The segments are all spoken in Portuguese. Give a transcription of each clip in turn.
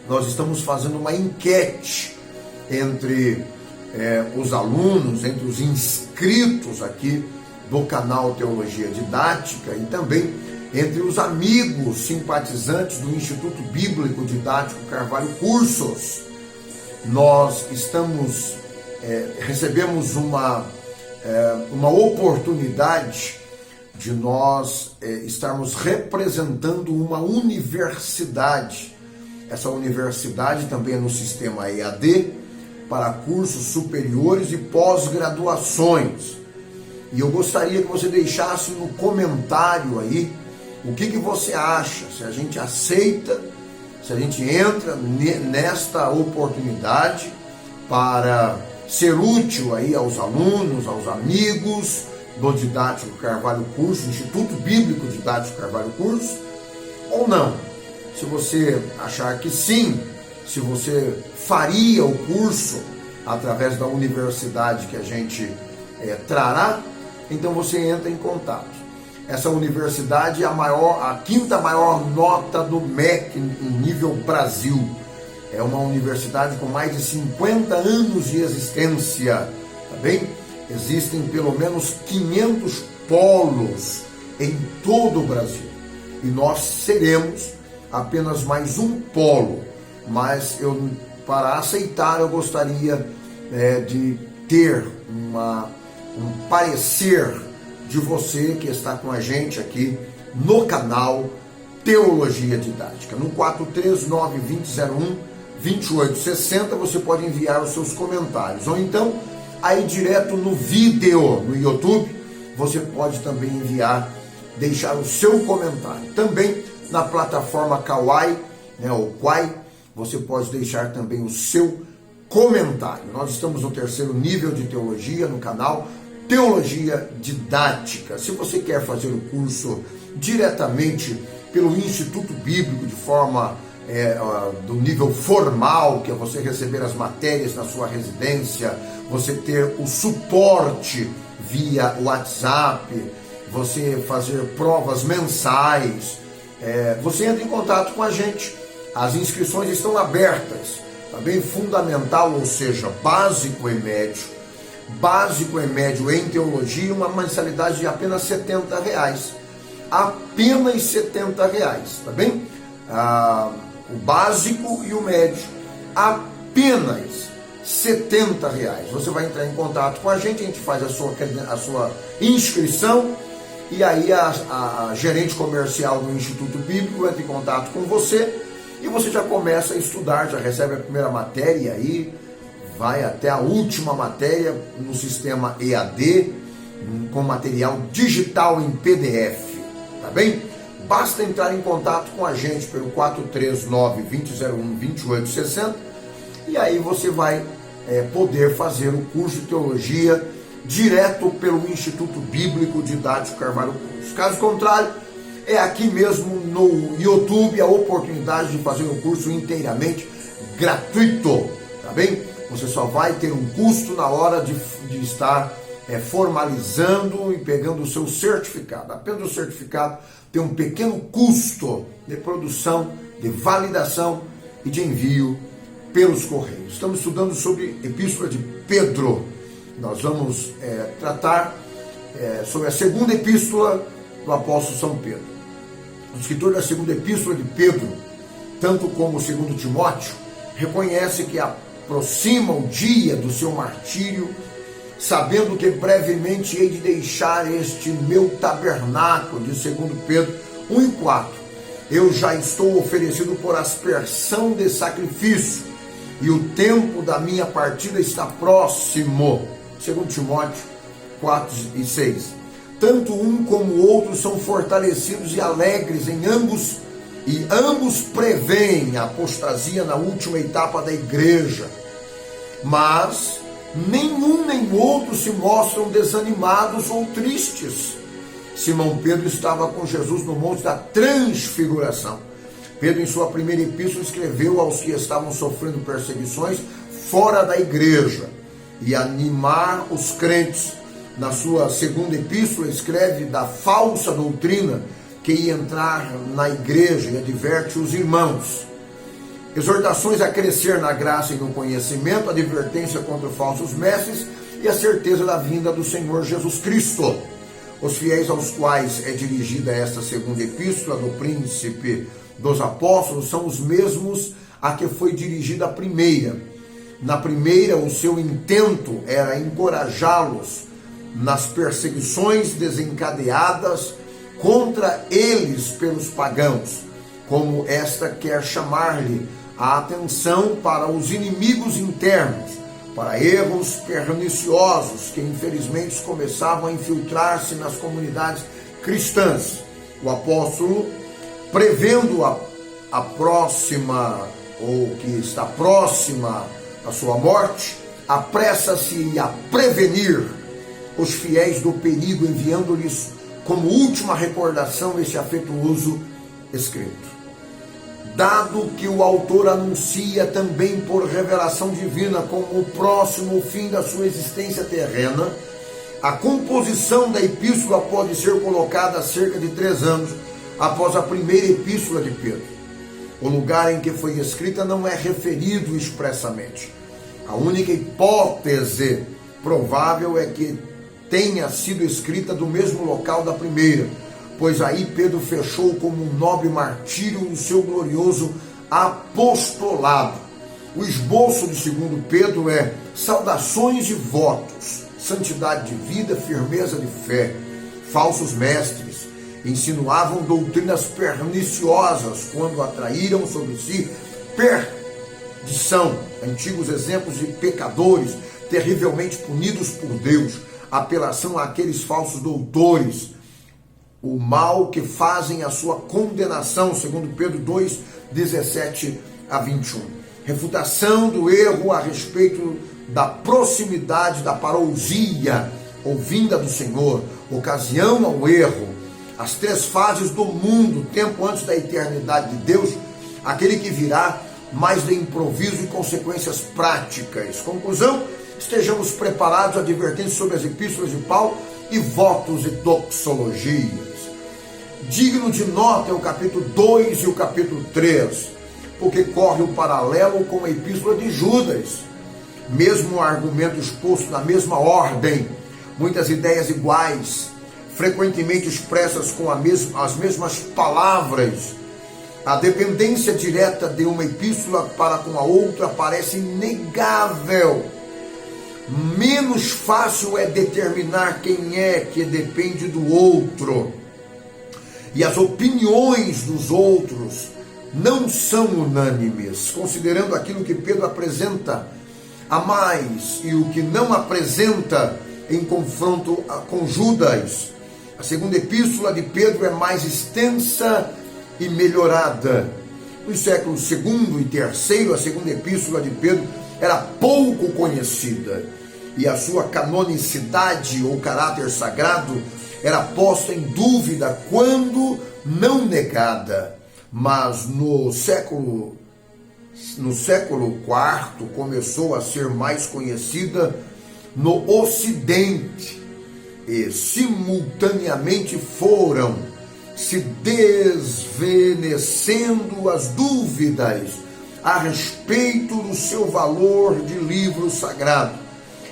nós estamos fazendo uma enquete entre os alunos, entre os inscritos aqui do canal Teologia Didática e também entre os amigos simpatizantes do Instituto Bíblico Didático Carvalho Cursos. Nós recebemos uma oportunidade de nós estarmos representando uma universidade. Essa universidade também é no sistema EAD, para cursos superiores e pós-graduações. E eu gostaria que você deixasse no comentário aí o que você acha, se a gente aceita, se a gente entra nesta oportunidade para ser útil aí aos alunos, aos amigos do Didático Carvalho Curso, Instituto Bíblico Didático Carvalho Curso, ou não. Se você achar que sim, se você faria o curso através da universidade que a gente trará, então você entra em contato. Essa universidade é a quinta maior nota do MEC em nível Brasil. É uma universidade com mais de 50 anos de existência, tá bem? Existem pelo menos 500 polos em todo o Brasil. E nós seremos apenas mais um polo. Mas para aceitar, eu gostaria de ter um parecer de você que está com a gente aqui no canal Teologia Didática. No 439-2001-2860 você pode enviar os seus comentários. Ou então, aí direto no vídeo, no YouTube, você pode também deixar o seu comentário. Também na plataforma Kawai, ou Quai, você pode deixar também o seu comentário. Nós estamos no 3º nível de teologia no canal Teologia Didática. Se você quer fazer o curso diretamente pelo Instituto Bíblico de forma do nível formal, que é você receber as matérias na sua residência, você ter o suporte via WhatsApp, você fazer provas mensais, você entra em contato com a gente. As inscrições estão abertas, tá bem? Fundamental, ou seja, básico e médio. Básico e médio em teologia, uma mensalidade de apenas R$70. Apenas R$70, tá bem? O básico e o médio, apenas R$70. Você vai entrar em contato com a gente faz a sua inscrição, e aí a gerente comercial do Instituto Bíblico entra em contato com você, e você já começa a estudar, já recebe a primeira matéria, e aí vai até a última matéria no sistema EAD, com material digital em PDF, tá bem? Basta entrar em contato com a gente pelo 439-2001-2860, e aí você vai poder fazer o curso de teologia direto pelo Instituto Bíblico Didático Carvalho Curso. Caso contrário, é aqui mesmo no YouTube a oportunidade de fazer um curso inteiramente gratuito, tá bem? Você só vai ter um custo na hora de estar formalizando e pegando o seu certificado. Apenas o certificado tem um pequeno custo de produção, de validação e de envio pelos correios. Estamos estudando sobre a Epístola de Pedro. Nós vamos tratar sobre a segunda epístola do apóstolo São Pedro. O escritor da segunda epístola de Pedro, tanto como o segundo Timóteo, reconhece que aproxima o dia do seu martírio, sabendo que brevemente hei de deixar este meu tabernáculo, de 2 Pedro 1:4. Eu já estou oferecido por aspersão de sacrifício, e o tempo da minha partida está próximo. 2 Timóteo 4:6. Tanto um como o outro são fortalecidos e alegres em ambos, e ambos preveem a apostasia na última etapa da igreja. Mas nenhum nem outro se mostram desanimados ou tristes. Simão Pedro estava com Jesus no Monte da Transfiguração. Pedro, em sua primeira epístola, escreveu aos que estavam sofrendo perseguições fora da igreja e animar os crentes. Na sua segunda epístola, escreve da falsa doutrina que ia entrar na igreja e adverte os irmãos. exortações a crescer na graça e no conhecimento, advertência contra falsos mestres e a certeza da vinda do Senhor Jesus Cristo. Os fiéis aos quais é dirigida esta segunda epístola do príncipe dos apóstolos são os mesmos a que foi dirigida a primeira. Na primeira, o seu intento era encorajá-los nas perseguições desencadeadas contra eles pelos pagãos, como esta quer chamar-lhe a atenção para os inimigos internos, para erros perniciosos que infelizmente começavam a infiltrar-se nas comunidades cristãs. O apóstolo, prevendo a próxima, ou que está próxima à sua morte, apressa-se a prevenir os fiéis do perigo, enviando-lhes como última recordação este afetuoso escrito. Dado que o autor anuncia também por revelação divina como o próximo fim da sua existência terrena, a composição da epístola pode ser colocada há cerca de 3 anos após a primeira epístola de Pedro. O lugar em que foi escrita não é referido expressamente. A única hipótese provável é que tenha sido escrita do mesmo local da primeira, pois aí Pedro fechou como um nobre martírio o seu glorioso apostolado. O esboço de 2 Pedro é saudações e votos, santidade de vida, firmeza de fé. Falsos mestres insinuavam doutrinas perniciosas quando atraíram sobre si perdição. Antigos exemplos de pecadores terrivelmente punidos por Deus. Apelação àqueles falsos doutores, o mal que fazem a sua condenação, segundo Pedro 2, 17 a 21. Refutação do erro a respeito da proximidade da parousia, ou vinda do Senhor, ocasião ao erro, as 3 fases do mundo, tempo antes da eternidade de Deus, aquele que virá, mais de improviso e consequências práticas. Conclusão: estejamos preparados, advertendo sobre as epístolas de Paulo e votos e doxologias. Digno de nota é o capítulo 2 e o capítulo 3, porque corre o paralelo com a epístola de Judas. Mesmo argumento exposto na mesma ordem, muitas ideias iguais, frequentemente expressas com as mesmas palavras. A dependência direta de uma epístola para com a outra parece inegável. Menos fácil é determinar quem é que depende do outro. E as opiniões dos outros não são unânimes, considerando aquilo que Pedro apresenta a mais e o que não apresenta em confronto com Judas. A segunda epístola de Pedro é mais extensa e melhorada. Nos séculos II e III, a segunda epístola de Pedro era pouco conhecida e a sua canonicidade ou caráter sagrado era posta em dúvida quando não negada. Mas no século IV começou a ser mais conhecida no Ocidente e simultaneamente foram se desvanecendo as dúvidas a respeito do seu valor de livro sagrado.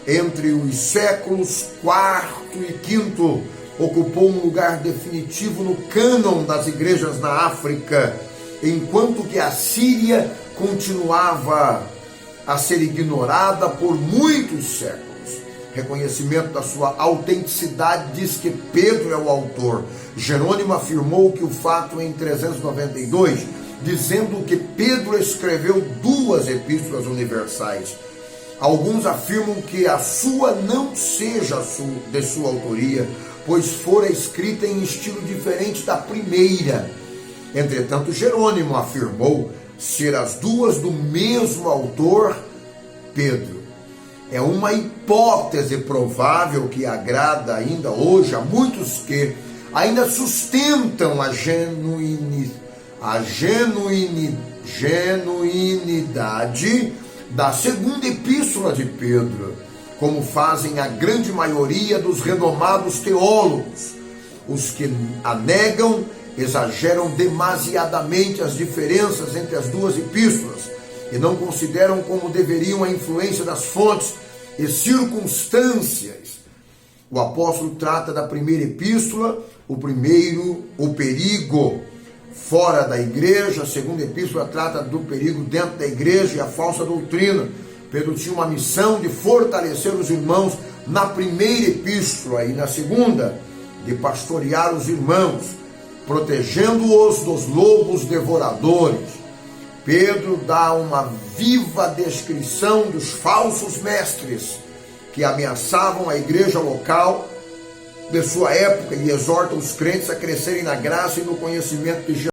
Entre os séculos IV e V, ocupou um lugar definitivo no cânon das igrejas na África, enquanto que a Síria continuava a ser ignorada por muitos séculos. Reconhecimento da sua autenticidade diz que Pedro é o autor. Jerônimo afirmou que o fato em 392, dizendo que Pedro escreveu 2 epístolas universais. Alguns afirmam que a sua não seja de sua autoria, pois fora escrita em estilo diferente da primeira. Entretanto, Jerônimo afirmou ser as 2 do mesmo autor, Pedro. É uma hipótese provável que agrada ainda hoje a muitos que ainda sustentam a genuinidade da segunda epístola de Pedro, como fazem a grande maioria dos renomados teólogos. Os que a negam exageram demasiadamente as diferenças entre as 2 epístolas, e não consideram como deveriam a influência das fontes e circunstâncias. O apóstolo trata da primeira epístola, o perigo fora da igreja. A segunda epístola trata do perigo dentro da igreja e a falsa doutrina. Pedro tinha uma missão de fortalecer os irmãos na primeira epístola, e na segunda, de pastorear os irmãos, protegendo-os dos lobos devoradores. Pedro dá uma viva descrição dos falsos mestres que ameaçavam a igreja local de sua época, e exorta os crentes a crescerem na graça e no conhecimento de Jesus.